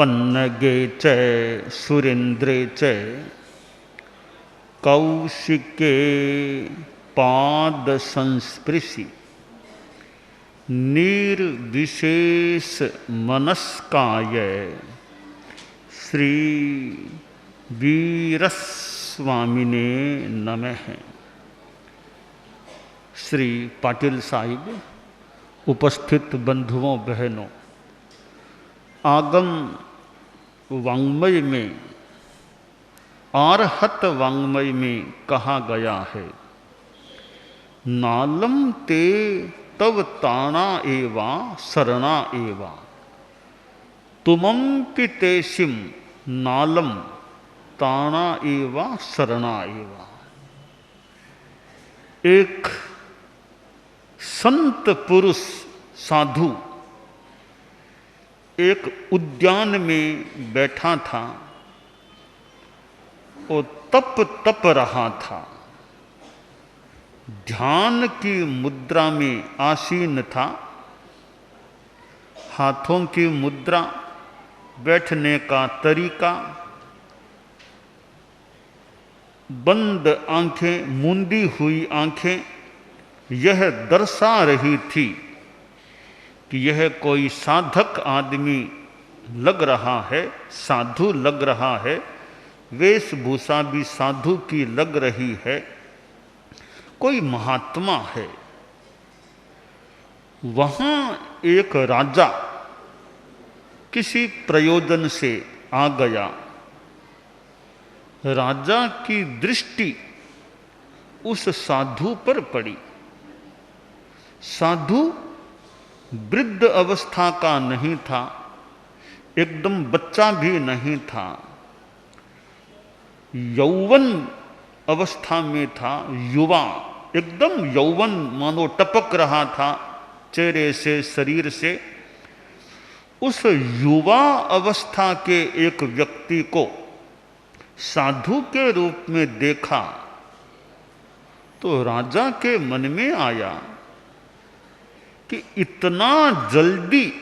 पन्नगे च सुरेन्द्रे च कौशिके पाद संस्पृशि निर्विशेष मनस्काय श्री वीरस्वामिने नमः। श्री पाटिल साहिब, उपस्थित बंधुओं बहनों, आगम वाङ्मय में, आर्हत वाङ्मय में कहा गया है, नालम ते तव ताना एवा शरणा एवा तुमं पितेशिम नालम ताना एवा शरणा एवा। एक संत पुरुष साधु एक उद्यान में बैठा था और तप रहा था, ध्यान की मुद्रा में आसीन था। हाथों की मुद्रा, बैठने का तरीका, बंद आंखें, मूंदी हुई आंखें यह दर्शा रही थी कि यह कोई साधक आदमी लग रहा है, साधु लग रहा है, वेशभूषा भी साधु की लग रही है, कोई महात्मा है। वहाँ एक राजा किसी प्रयोजन से आ गया। राजा की दृष्टि उस साधु पर पड़ी। साधु वृद्ध अवस्था का नहीं था, एकदम बच्चा भी नहीं था, यौवन अवस्था में था, युवा, एकदम यौवन मानो टपक रहा था चेहरे से, शरीर से। उस युवा अवस्था के एक व्यक्ति को साधु के रूप में देखा तो राजा के मन में आया कि इतना जल्दी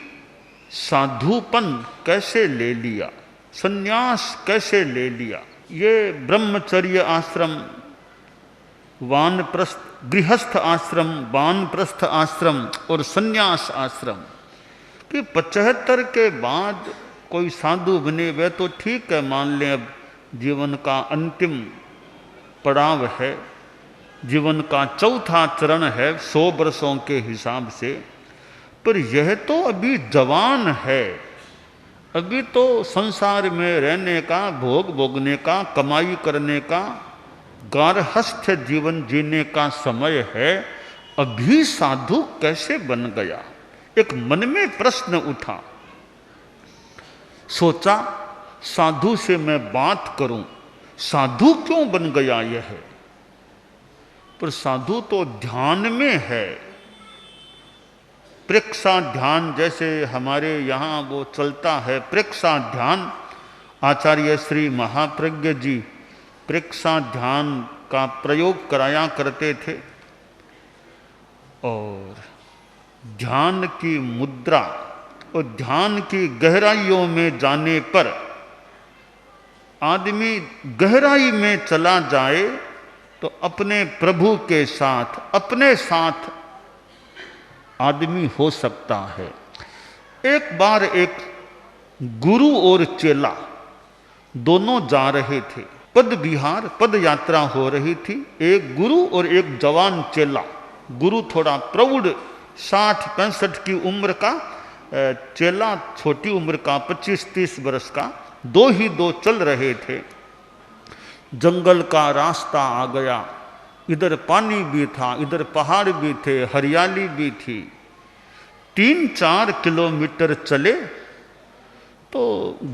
साधुपन कैसे ले लिया, संन्यास कैसे ले लिया। ये ब्रह्मचर्य आश्रम, वानप्रस्थ, गृहस्थ आश्रम, वानप्रस्थ आश्रम और संन्यास आश्रम कि 75 के बाद कोई साधु बने वे तो ठीक है, मान लें अब जीवन का अंतिम पड़ाव है, जीवन का चौथा चरण है 100 वर्षों के हिसाब से, पर यह तो अभी जवान है, अभी तो संसार में रहने का, भोग भोगने का, कमाई करने का, गारहस्थ जीवन जीने का समय है, अभी साधु कैसे बन गया। एक मन में प्रश्न उठा। सोचा साधु से मैं बात करूं, साधु क्यों बन गया यह है। पर साधु तो ध्यान में है, प्रेक्षा ध्यान जैसे हमारे यहाँ वो चलता है, प्रेक्षा ध्यान। आचार्य श्री महाप्रज्ञ जी प्रेक्षा ध्यान का प्रयोग कराया करते थे और ध्यान की मुद्रा और ध्यान की गहराइयों में जाने पर आदमी गहराई में चला जाए तो अपने प्रभु के साथ, अपने साथ आदमी हो सकता है। एक बार एक गुरु और चेला दोनों जा रहे थे, पद विहार, पद यात्रा हो रही थी। एक गुरु और एक जवान चेला, गुरु थोड़ा प्रौढ़ 60-65 की उम्र का, चेला छोटी उम्र का 25-30 वर्ष का, दो ही दो चल रहे थे। जंगल का रास्ता आ गया, इधर पानी भी था, इधर पहाड़ भी थे, हरियाली भी थी। 3-4 किलोमीटर चले तो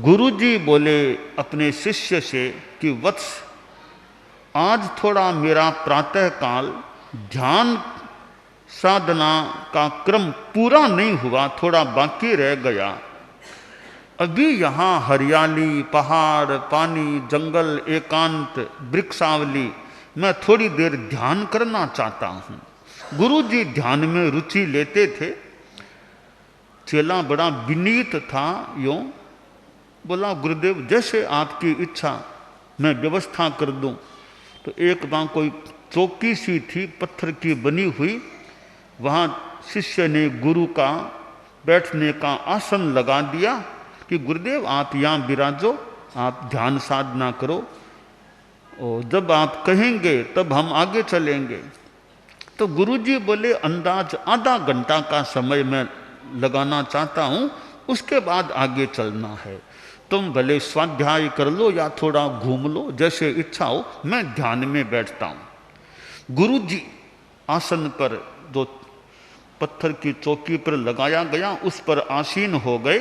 गुरुजी बोले अपने शिष्य से कि वत्स, आज थोड़ा मेरा प्रातःकाल ध्यान साधना का क्रम पूरा नहीं हुआ, थोड़ा बाकी रह गया। अभी यहाँ हरियाली, पहाड़, पानी, जंगल, एकांत, वृक्षावली, मैं थोड़ी देर ध्यान करना चाहता हूँ। गुरुजी ध्यान में रुचि लेते थे। चेला बड़ा विनीत था, यूँ बोला गुरुदेव जैसे आपकी इच्छा, मैं व्यवस्था कर दूं। तो एक वहाँ कोई चौकी सी थी पत्थर की बनी हुई, वहाँ शिष्य ने गुरु का बैठने का आसन लगा दिया कि गुरुदेव आप यहाँ विराजो, आप ध्यान साधना करो, और जब आप कहेंगे तब हम आगे चलेंगे। तो गुरुजी बोले अंदाज आधा घंटा का समय मैं लगाना चाहता हूँ, उसके बाद आगे चलना है। तुम भले स्वाध्याय कर लो या थोड़ा घूम लो, जैसे इच्छा हो, मैं ध्यान में बैठता हूँ। गुरुजी आसन पर जो पत्थर की चौकी पर लगाया गया उस पर आसीन हो गए।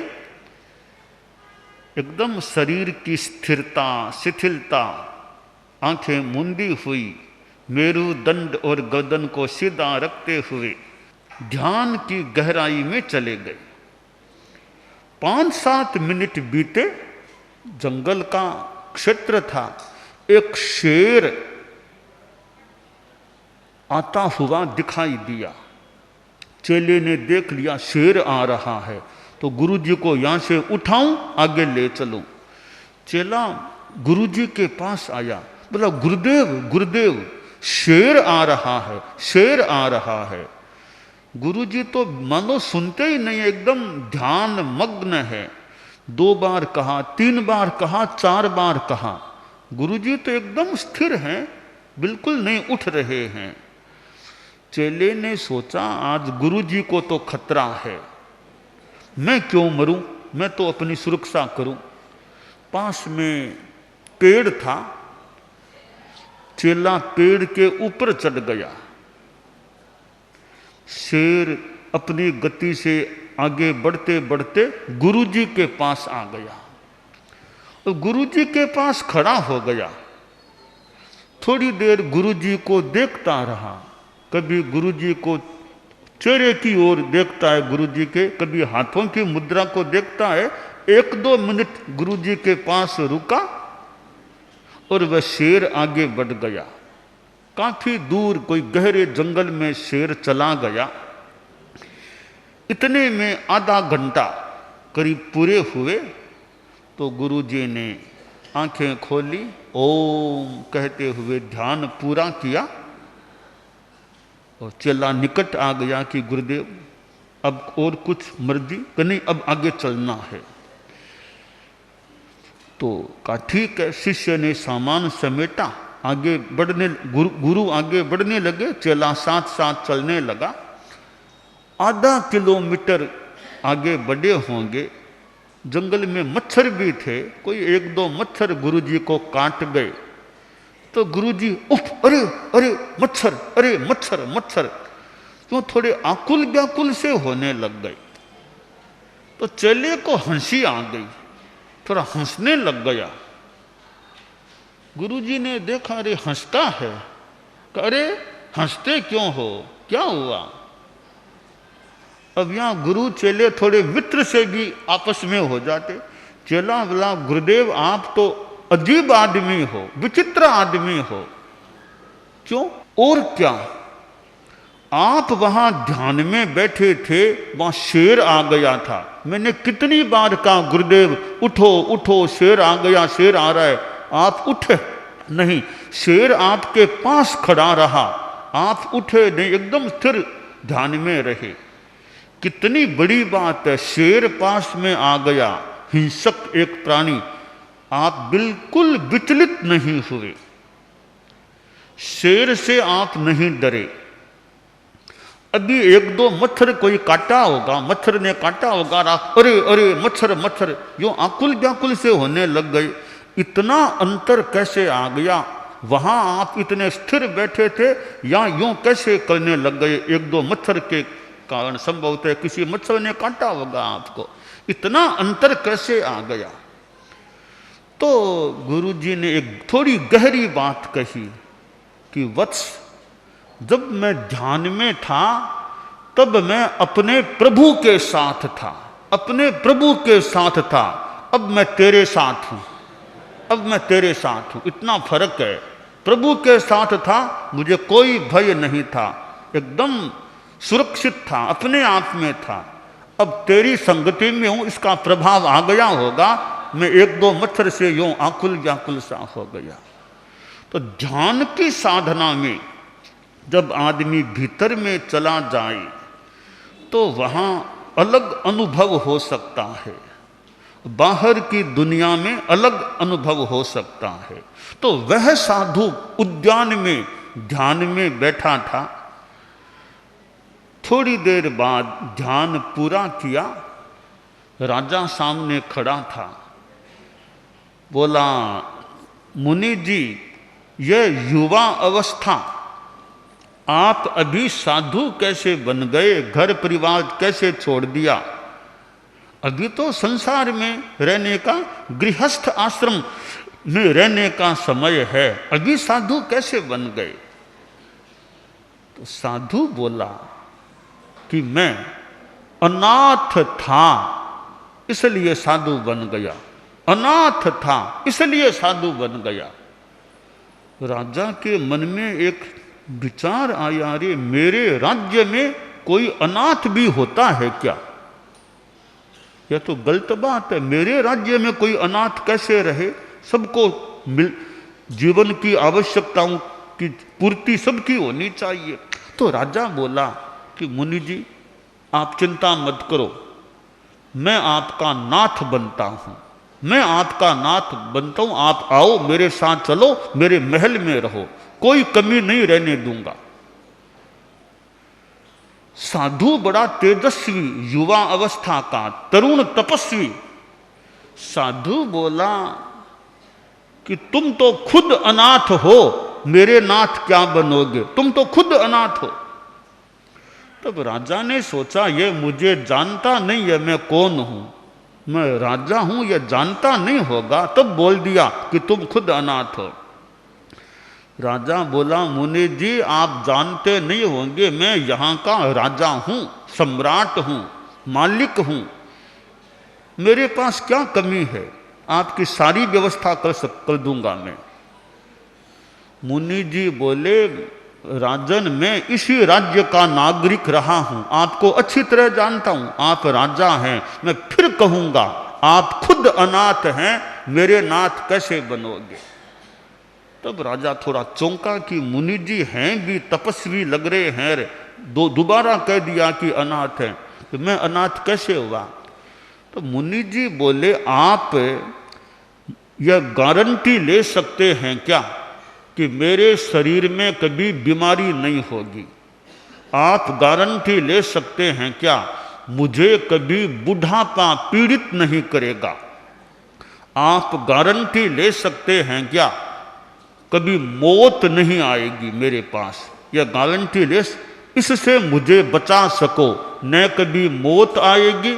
एकदम शरीर की स्थिरता, शिथिलता, आंखें मूंदी हुई, मेरुदंड और गर्दन को सीधा रखते हुए ध्यान की गहराई में चले गए। 5-7 मिनट बीते, जंगल का क्षेत्र था, एक शेर आता हुआ दिखाई दिया। चेले ने देख लिया शेर आ रहा है, तो गुरुजी को यहां से उठाऊं आगे ले चलूं। चेला गुरुजी के पास आया, बोला गुरुदेव गुरुदेव शेर आ रहा है, शेर आ रहा है। गुरुजी तो मानो सुनते ही नहीं, एकदम ध्यान मग्न है। 2 बार कहा, 3 बार कहा, 4 बार कहा, गुरुजी तो एकदम स्थिर हैं, बिल्कुल नहीं उठ रहे हैं। चेले ने सोचा आज गुरुजी को तो खतरा है, मैं क्यों मरूं, मैं तो अपनी सुरक्षा करूं। पास में पेड़ था, चेला पेड़ के ऊपर चढ़ गया। शेर अपनी गति से आगे बढ़ते बढ़ते गुरुजी के पास आ गया और गुरुजी के पास खड़ा हो गया। थोड़ी देर गुरुजी को देखता रहा, कभी गुरुजी को चेहरे की ओर देखता है गुरुजी के, कभी हाथों की मुद्रा को देखता है। 1-2 मिनट गुरुजी के पास रुका और वह शेर आगे बढ़ गया। काफी दूर कोई गहरे जंगल में शेर चला गया। इतने में आधा घंटा करीब पूरे हुए तो गुरुजी ने आंखें खोली, ओम कहते हुए ध्यान पूरा किया और चेला निकट आ गया कि गुरुदेव अब और कुछ मर्जी कि नहीं, अब आगे चलना है। तो कहा ठीक है। शिष्य ने सामान समेटा, आगे बढ़ने गुरु आगे बढ़ने लगे, चेला साथ साथ चलने लगा। आधा किलोमीटर आगे बढ़े होंगे, जंगल में मच्छर भी थे, कोई 1-2 मच्छर गुरुजी को काट गए। तो गुरुजी उफ, अरे अरे मच्छर, अरे मच्छर मच्छर, तो थोड़े आकुल व्याकुल से होने लग गए। तो चेले को हंसी आ गई, थोड़ा हंसने लग गया। गुरुजी ने देखा अरे हंसता है, अरे हंसते क्यों हो, क्या हुआ। अब यहाँ गुरु चेले थोड़े मित्र से भी आपस में हो जाते। चेला बोला गुरुदेव आप तो अजीब आदमी हो, विचित्र आदमी हो। क्यों, और क्या, आप वहां ध्यान में बैठे थे, वहां शेर आ गया था। मैंने कितनी बार कहा गुरुदेव उठो उठो, शेर आ गया, शेर आ रहा है, आप उठे नहीं। शेर आपके पास खड़ा रहा, आप उठे नहीं, एकदम स्थिर ध्यान में रहे। कितनी बड़ी बात है, शेर पास में आ गया, हिंसक एक प्राणी, आप बिल्कुल विचलित नहीं हुए, शेर से आप नहीं डरे। अभी 1-2 मच्छर कोई काटा होगा, मच्छर ने काटा होगा, अरे अरे मच्छर मच्छर, यूं आकुल व्याकुल से होने लग गए। इतना अंतर कैसे आ गया, वहां आप इतने स्थिर बैठे थे, या यूं कैसे करने लग गए। 1-2 मच्छर के कारण संभवतः किसी मच्छर ने काटा होगा आपको, इतना अंतर कैसे आ गया। तो गुरुजी ने एक थोड़ी गहरी बात कही कि वत्स, जब मैं ध्यान में था तब मैं अपने प्रभु के साथ था, अपने प्रभु के साथ था, अब मैं तेरे साथ हूं, अब मैं तेरे साथ हूं, इतना फर्क है। प्रभु के साथ था, मुझे कोई भय नहीं था, एकदम सुरक्षित था, अपने आप में था। अब तेरी संगति में हूं, इसका प्रभाव आ गया होगा, मैं एक दो मच्छर से यूं आकुल व्याकुल सा हो गया। तो ध्यान की साधना में जब आदमी भीतर में चला जाए तो वहाँ अलग अनुभव हो सकता है, बाहर की दुनिया में अलग अनुभव हो सकता है। तो वह साधु उद्यान में ध्यान में बैठा था। थोड़ी देर बाद ध्यान पूरा किया, राजा सामने खड़ा था। बोला, मुनि जी, यह युवा अवस्था, आप अभी साधु कैसे बन गए? घर परिवार कैसे छोड़ दिया? अभी तो संसार में रहने का, गृहस्थ आश्रम में रहने का समय है, अभी साधु कैसे बन गए? तो साधु बोला कि मैं अनाथ था इसलिए साधु बन गया, अनाथ था इसलिए साधु बन गया। राजा के मन में एक विचार आया, रे मेरे राज्य में कोई अनाथ भी होता है क्या? यह तो गलत बात है। मेरे राज्य में कोई अनाथ कैसे रहे? सबको जीवन की आवश्यकताओं की पूर्ति सबकी होनी चाहिए। तो राजा बोला कि मुनि जी, आप चिंता मत करो, मैं आपका नाथ बनता हूँ, मैं आपका नाथ बनता हूँ। आप आओ, मेरे साथ चलो, मेरे महल में रहो, कोई कमी नहीं रहने दूंगा। साधु बड़ा तेजस्वी, युवा अवस्था का तरुण तपस्वी। साधु बोला कि तुम तो खुद अनाथ हो, मेरे नाथ क्या बनोगे? तुम तो खुद अनाथ हो। तब राजा ने सोचा, ये मुझे जानता नहीं है मैं कौन हूं, मैं राजा हूं, यह जानता नहीं होगा। तब बोल दिया कि तुम खुद अनाथ हो। राजा बोला, मुनि जी, आप जानते नहीं होंगे, मैं यहाँ का राजा हूँ, सम्राट हूँ, मालिक हूँ, मेरे पास क्या कमी है? आपकी सारी व्यवस्था कर दूंगा मैं। मुनि जी बोले, राजन, मैं इसी राज्य का नागरिक रहा हूँ, आपको अच्छी तरह जानता हूँ, आप राजा हैं। मैं फिर कहूँगा, आप खुद अनाथ हैं, मेरे नाथ कैसे बनोगे? तब राजा थोड़ा चौंका कि मुनि जी हैं भी तपस्वी लग रहे हैं, दोबारा कह दिया कि अनाथ है, तो मैं अनाथ कैसे हुआ? तो मुनि जी बोले, आप यह गारंटी ले सकते हैं क्या कि मेरे शरीर में कभी बीमारी नहीं होगी? आप गारंटी ले सकते हैं क्या मुझे कभी बुढ़ापा पीड़ित नहीं करेगा? आप गारंटी ले सकते हैं क्या कभी मौत नहीं आएगी मेरे पास? यह गारंटी ले, इससे मुझे बचा सको, न कभी मौत आएगी,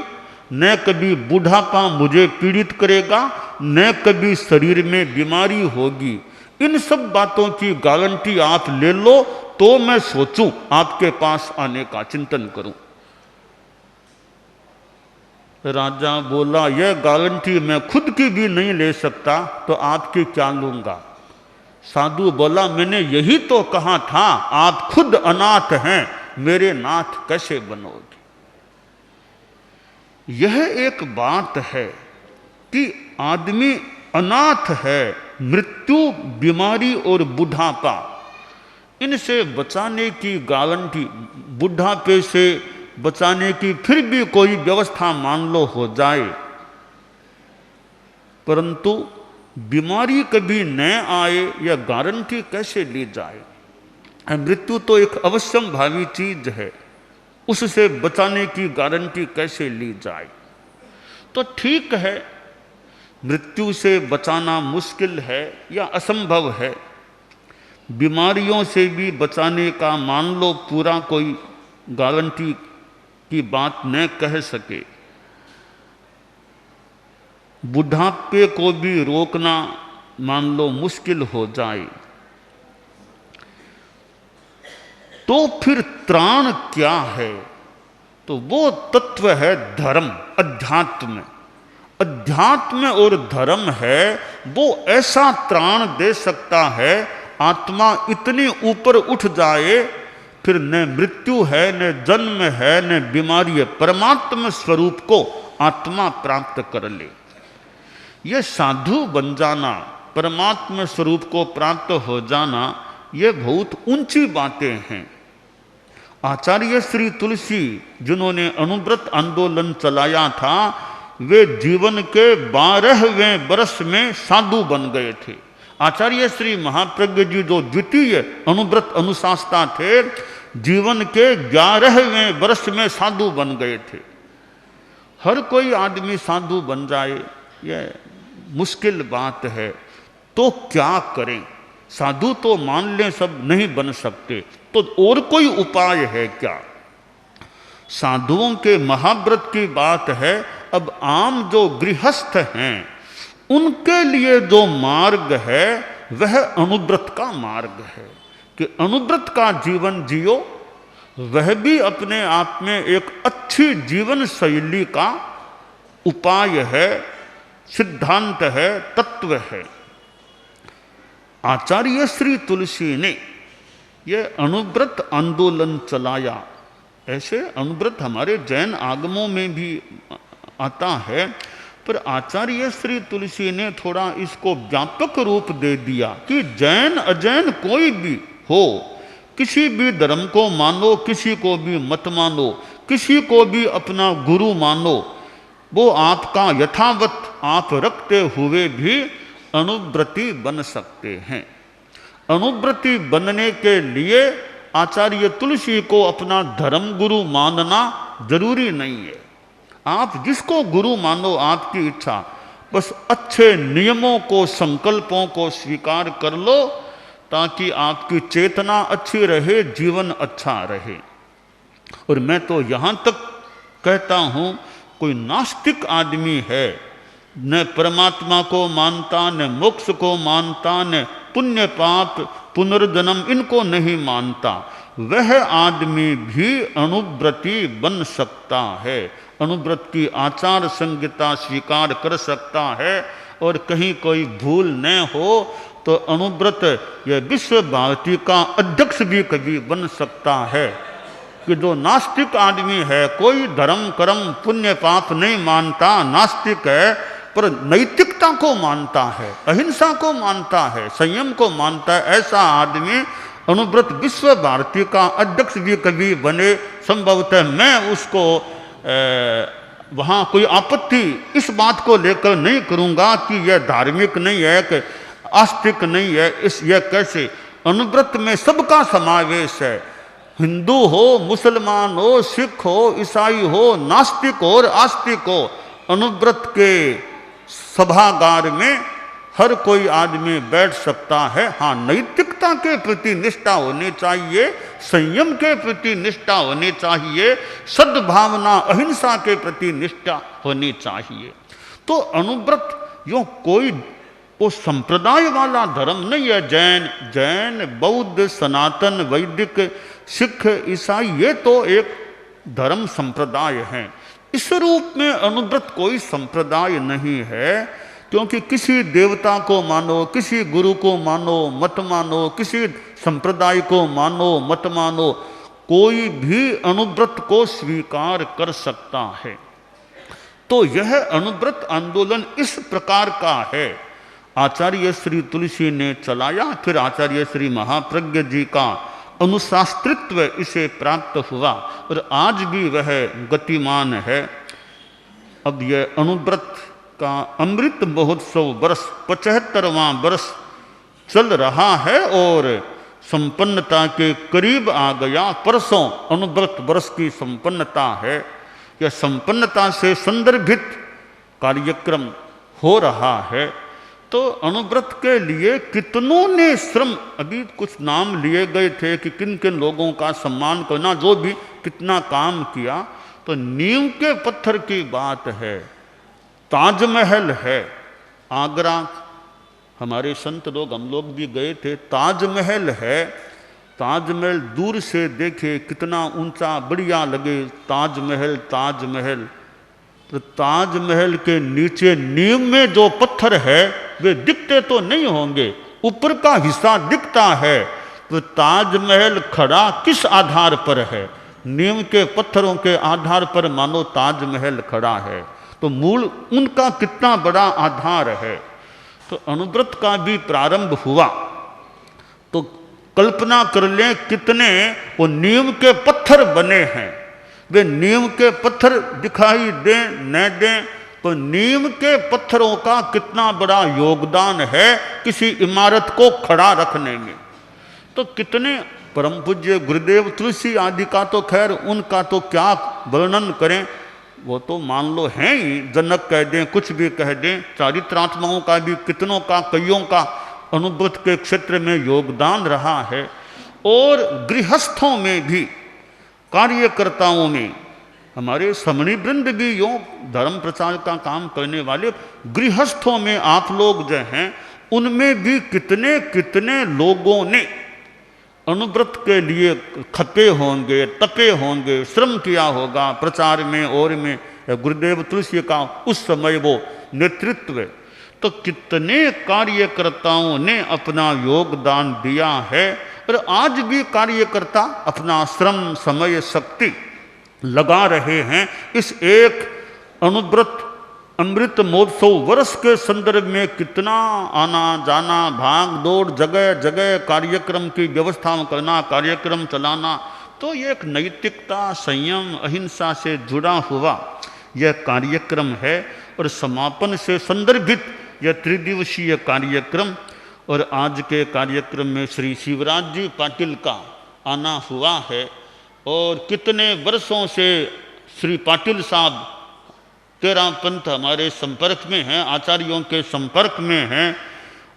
न कभी बुढ़ापा मुझे पीड़ित करेगा, न कभी शरीर में बीमारी होगी। इन सब बातों की गारंटी आप ले लो तो मैं सोचूं आपके पास आने का चिंतन करूं। राजा बोला, यह गारंटी मैं खुद की भी नहीं ले सकता तो आपकी क्या लूंगा? साधु बोला, मैंने यही तो कहा था, आप खुद अनाथ हैं, मेरे नाथ कैसे बनोगे? यह एक बात है कि आदमी अनाथ है, मृत्यु, बीमारी और बुढ़ापा, इनसे बचाने की गारंटी, बुढ़ापे से बचाने की फिर भी कोई व्यवस्था मान लो हो जाए, परंतु बीमारी कभी न आए यह गारंटी कैसे ली जाए? मृत्यु तो एक अवश्यम भावी चीज है, उससे बचाने की गारंटी कैसे ली जाए? तो ठीक है, मृत्यु से बचाना मुश्किल है या असंभव है, बीमारियों से भी बचाने का मान लो पूरा कोई गारंटी की बात न कह सके, बुढ़ापे को भी रोकना मान लो मुश्किल हो जाए, तो फिर त्राण क्या है? तो वो तत्व है धर्म, अध्यात्म। अध्यात्म और धर्म है वो ऐसा त्राण दे सकता है, आत्मा इतनी ऊपर उठ जाए फिर न मृत्यु है, न जन्म है, न बीमारी है, परमात्मा स्वरूप को आत्मा प्राप्त कर ले। ये साधु बन जाना, परमात्मा स्वरूप को प्राप्त हो जाना, ये बहुत ऊंची बातें हैं। आचार्य श्री तुलसी जिन्होंने अनुव्रत आंदोलन चलाया था, वे जीवन के 12वें वर्ष में साधु बन गए थे। आचार्य श्री महाप्रज्ञ जी जो द्वितीय अनुव्रत अनुशासता थे, जीवन के 11वें वर्ष में साधु बन गए थे। हर कोई आदमी साधु बन जाए यह मुश्किल बात है, तो क्या करें? साधु तो मान लें सब नहीं बन सकते, तो और कोई उपाय है क्या? साधुओं के महाव्रत की बात है। अब आम जो गृहस्थ हैं उनके लिए जो मार्ग है वह अनुव्रत का मार्ग है कि अनुव्रत का जीवन जियो। वह भी अपने आप में एक अच्छी जीवन शैली का उपाय है, सिद्धांत है, तत्व है। आचार्य श्री तुलसी ने यह अनुव्रत आंदोलन चलाया। ऐसे अनुव्रत हमारे जैन आगमों में भी आता है, पर आचार्य श्री तुलसी ने थोड़ा इसको व्यापक रूप दे दिया कि जैन अजैन कोई भी हो, किसी भी धर्म को मानो, किसी को भी मत मानो, किसी को भी अपना गुरु मानो, वो आपका यथावत आप रखते हुए भी अनुव्रती बन सकते हैं। अनुव्रती बनने के लिए आचार्य तुलसी को अपना धर्म गुरु मानना जरूरी नहीं है। आप जिसको गुरु मानो, आपकी इच्छा, बस अच्छे नियमों को, संकल्पों को स्वीकार कर लो ताकि आपकी चेतना अच्छी रहे, जीवन अच्छा रहे। और मैं तो यहाँ तक कहता हूँ, कोई नास्तिक आदमी है, न परमात्मा को मानता, न मोक्ष को मानता, न पुण्य पाप पुनर्जन्म इनको नहीं मानता, वह आदमी भी अनुव्रती बन सकता है, अनुव्रत की आचार संहिता स्वीकार कर सकता है। और कहीं कोई भूल न हो तो अनुव्रत यह विश्व भारती का अध्यक्ष भी कभी बन सकता है। कि जो नास्तिक आदमी है, कोई धर्म कर्म पुण्य पाप नहीं मानता, नास्तिक है, पर नैतिकता को मानता है, अहिंसा को मानता है, संयम को मानता है, ऐसा आदमी अनुव्रत विश्व भारती का अध्यक्ष भी कभी बने। संभवतः मैं उसको वहाँ कोई आपत्ति इस बात को लेकर नहीं करूँगा कि यह धार्मिक नहीं है, कि आस्तिक नहीं है। इस यह कैसे? अनुव्रत में सबका समावेश है, हिंदू हो, मुसलमान हो, सिख हो, ईसाई हो, नास्तिक हो और आस्तिक हो। अनुव्रत के सभागार में हर कोई आदमी बैठ सकता है। हाँ, नैतिकता के प्रति निष्ठा होनी चाहिए, संयम के प्रति निष्ठा होनी चाहिए, सद्भावना अहिंसा के प्रति निष्ठा होनी चाहिए। तो अनुव्रत यो कोई वो संप्रदाय वाला धर्म नहीं है। जैन, बौद्ध, सनातन, वैदिक, सिख, ईसाई, ये तो एक धर्म संप्रदाय हैं। इस रूप में अनुव्रत कोई संप्रदाय नहीं है, क्योंकि किसी देवता को मानो, किसी गुरु को मानो, मत मानो, किसी संप्रदाय को मानो, मत मानो, कोई भी अनुव्रत को स्वीकार कर सकता है। तो यह अनुव्रत आंदोलन इस प्रकार का है, आचार्य श्री तुलसी ने चलाया। फिर आचार्य श्री महाप्रज्ञ जी का अनुशास्त्रित्व इसे प्राप्त हुआ और आज भी वह गतिमान है। अब यह अनुव्रत का अमृत महोत्सव वर्ष 75वां वर्ष चल रहा है और संपन्नता के करीब आ गया। परसों अनुव्रत वर्ष की संपन्नता है। यह संपन्नता से संदर्भित कार्यक्रम हो रहा है। तो अनुव्रत के लिए कितनों ने श्रम, अभी कुछ नाम लिए गए थे कि किन किन लोगों का सम्मान करना, जो भी कितना काम किया। तो नींव के पत्थर की बात है, ताजमहल है आगरा, हमारे संत लोग, हम लोग भी गए थे। ताजमहल है, ताजमहल दूर से देखे कितना ऊंचा बढ़िया लगे, ताजमहल ताजमहल। तो ताजमहल के नीचे नींव में जो पत्थर है वे दिखते तो नहीं होंगे, ऊपर का हिस्सा दिखता है। तो ताजमहल खड़ा किस आधार पर है? नींव के पत्थरों के आधार पर मानो ताजमहल खड़ा है। तो मूल उनका कितना बड़ा आधार है। तो अनुव्रत का भी प्रारंभ हुआ तो कल्पना कर लें कितने वो नीम के पत्थर बने हैं। वे नीम के पत्थर दिखाई दें न दें, तो नीम के पत्थरों का कितना बड़ा योगदान है किसी इमारत को खड़ा रखने में। तो कितने परम पूज्य गुरुदेव तुलसी आदि का तो खैर उनका तो क्या वर्णन करें, वो तो मान लो हैं ही, जनक कह दें कुछ भी कह दें। चारित्रात्माओं का भी कितनों का कईयों का अनुव्रत के क्षेत्र में योगदान रहा है। और गृहस्थों में भी, कार्यकर्ताओं में, हमारे समणी वृंद भी यो धर्म प्रचार का काम करने वाले गृहस्थों में आप लोग जो हैं उनमें भी कितने कितने लोगों ने अनुव्रत के लिए खपे होंगे, तपे होंगे, श्रम किया होगा प्रचार में और में। गुरुदेव तुलसी का उस समय वो नेतृत्व, तो कितने कार्यकर्ताओं ने अपना योगदान दिया है। और आज भी कार्यकर्ता अपना श्रम समय शक्ति लगा रहे हैं इस एक अनुव्रत अमृत महोत्सव वर्ष के संदर्भ में। कितना आना जाना, भाग दौड़, जगह जगह कार्यक्रम की व्यवस्था करना, कार्यक्रम चलाना, तो ये एक नैतिकता, संयम, अहिंसा से जुड़ा हुआ यह कार्यक्रम है। और समापन से संदर्भित यह त्रिदिवसीय कार्यक्रम, और आज के कार्यक्रम में श्री शिवराज जी पाटिल का आना हुआ है। और कितने वर्षों से श्री पाटिल साहब तेरा पंथ हमारे संपर्क में हैं, आचार्यों के संपर्क में हैं,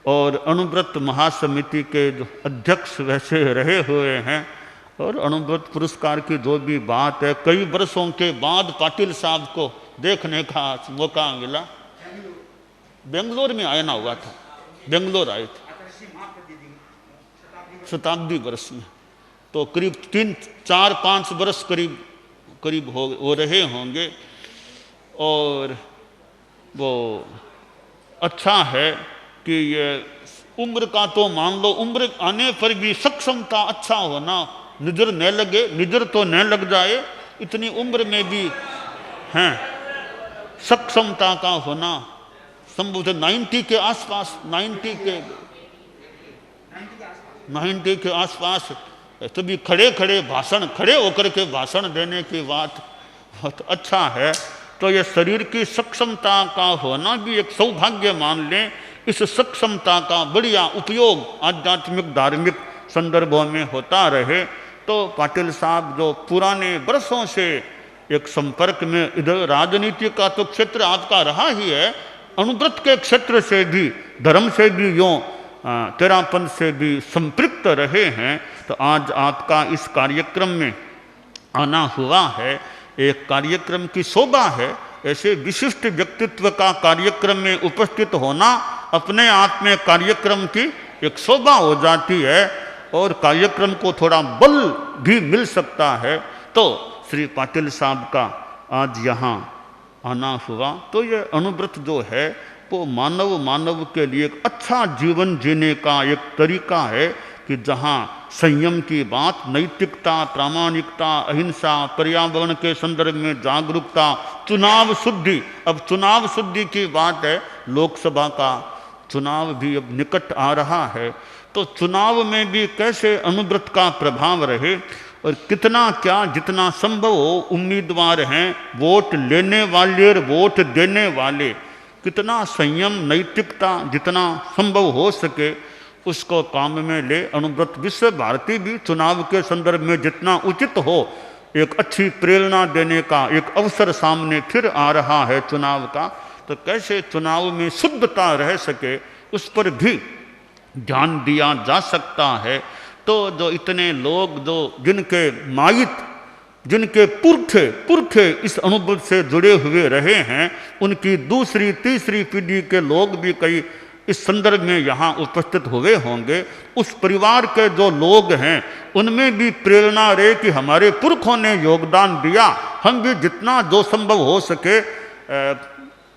और अनुव्रत महासमिति के जो अध्यक्ष वैसे रहे हुए हैं। और अनुव्रत पुरस्कार की जो भी बात है, कई वर्षों के बाद पाटिल साहब को देखने का मौका मिला। बेंगलोर में आना हुआ था, बेंगलोर आए थे शताब्दी वर्ष में, तो करीब 3-4-5 वर्ष करीब हो रहे होंगे। और वो अच्छा है कि ये उम्र का तो मान लो, उम्र आने पर भी सक्षमता अच्छा होना, निजर न लगे, निजर तो न लग जाए, इतनी उम्र में भी हैं सक्षमता का होना संभव है। 90 के आसपास, 90 के आसपास तभी खड़े होकर के भाषण देने की बात बहुत अच्छा है। तो यह शरीर की सक्षमता का होना भी एक सौभाग्य मान लें। इस सक्षमता का बढ़िया उपयोग आध्यात्मिक धार्मिक संदर्भों में होता रहे। तो पाटिल साहब जो पुराने वर्षों से एक संपर्क में, इधर राजनीति का तो क्षेत्र आपका रहा ही है, अनुव्रत के क्षेत्र से भी, धर्म से भी, यों तेरापन से भी संपृक्त रहे हैं। तो आज आपका इस कार्यक्रम में आना हुआ है, एक कार्यक्रम की शोभा है। ऐसे विशिष्ट व्यक्तित्व का कार्यक्रम में उपस्थित होना अपने आप में कार्यक्रम की एक शोभा हो जाती है, और कार्यक्रम को थोड़ा बल भी मिल सकता है। तो श्री पाटिल साहब का आज यहाँ आना हुआ, तो ये अनुव्रत जो है वो मानव के लिए एक अच्छा जीवन जीने का एक तरीका है कि जहाँ संयम की बात, नैतिकता, प्रामाणिकता, अहिंसा, पर्यावरण के संदर्भ में जागरूकता, चुनाव शुद्धि। अब चुनाव शुद्धि की बात है, लोकसभा का चुनाव भी अब निकट आ रहा है, तो चुनाव में भी कैसे अनुव्रत का प्रभाव रहे, और कितना क्या जितना संभव हो उम्मीदवार हैं, वोट लेने वाले और वोट देने वाले, कितना संयम, नैतिकता जितना संभव हो सके उसको काम में ले। अनुव्रत विश्व भारती भी चुनाव के संदर्भ में जितना उचित हो, एक अच्छी प्रेरणा देने का एक अवसर सामने फिर आ रहा है चुनाव का। तो कैसे चुनाव में शुद्धता रह सके उस पर भी ध्यान दिया जा सकता है। तो जो इतने लोग जो जिनके माइत, जिनके पुरखे इस अनुव्रत से जुड़े हुए रहे हैं, उनकी दूसरी तीसरी पीढ़ी के लोग भी कई इस संदर्भ में यहाँ उपस्थित हुए होंगे। उस परिवार के जो लोग हैं उनमें भी प्रेरणा रहे कि हमारे पुरखों ने योगदान दिया, हम भी जितना जो संभव हो सके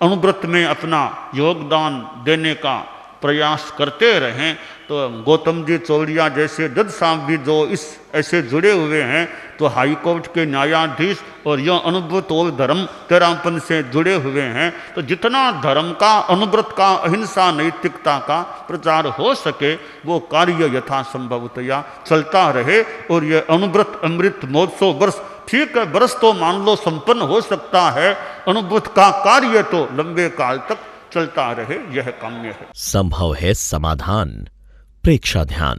अनुव्रत में अपना योगदान देने का प्रयास करते रहें। तो गौतम जी चौड़िया जैसे जज साहब भी जो इस ऐसे जुड़े हुए हैं, तो हाई कोर्ट के न्यायाधीश और यह अनुव्रत और धर्म तेरापन से जुड़े हुए हैं। तो जितना धर्म का, अनुव्रत का, अहिंसा, नैतिकता का प्रचार हो सके वो कार्य यथासंभवतया चलता रहे। और यह अनुव्रत अमृत महोत्सव वर्ष, ठीक है वर्ष तो मान लो संपन्न हो सकता है, अनुव्रत का कार्य तो लंबे काल तक चलता रहे, यह काम्य है। संभव है समाधान। प्रेक्षा ध्यान।